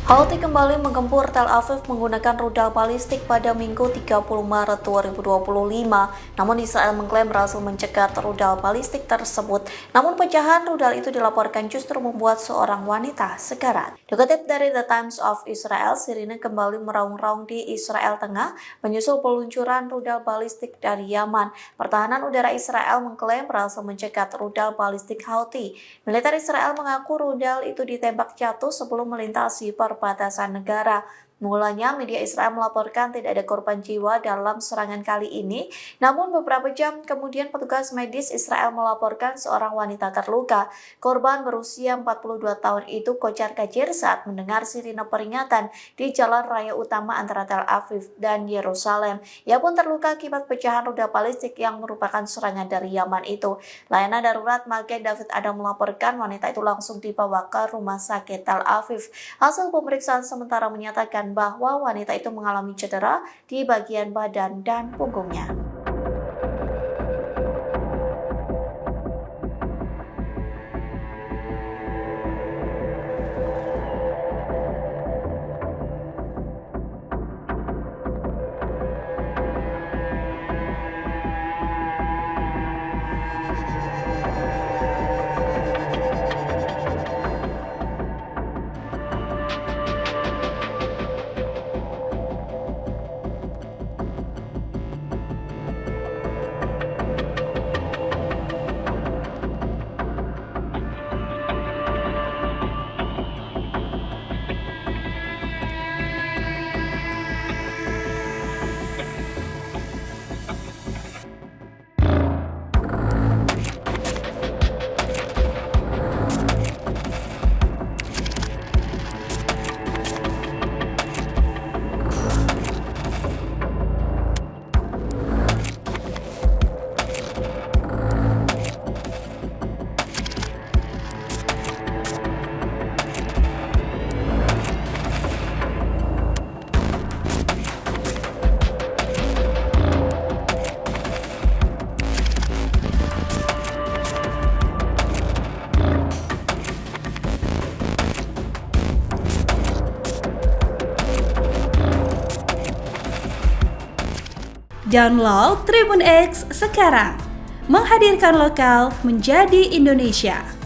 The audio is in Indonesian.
Houthi kembali menggempur Tel Aviv menggunakan rudal balistik pada Minggu 30 Maret 2025. Namun Israel mengklaim berhasil mencegat rudal balistik tersebut. Namun pecahan rudal itu dilaporkan justru membuat seorang wanita sekarat. Dikutip dari The Times of Israel, sirine kembali meraung-raung di Israel Tengah menyusul peluncuran rudal balistik dari Yaman. Pertahanan udara Israel mengklaim berhasil mencegat rudal balistik Houthi. Militer Israel mengaku rudal itu ditembak jatuh sebelum melintasi perbatasan negara. Mulanya media Israel melaporkan tidak ada korban jiwa dalam serangan kali ini, namun beberapa jam kemudian petugas medis Israel melaporkan seorang wanita terluka. Korban berusia 42 tahun itu kocar-kacir saat mendengar sirine peringatan di jalan raya utama antara Tel Aviv dan Yerusalem. Ia pun terluka akibat pecahan rudal balistik yang merupakan serangan dari Yaman itu. Layanan darurat Magen David Adom melaporkan wanita itu langsung dibawa ke rumah sakit Tel Aviv. Hasil pemeriksaan sementara menyatakan bahwa wanita itu mengalami cedera di bagian badan dan punggungnya. Download Tribun X sekarang, menghadirkan lokal menjadi Indonesia.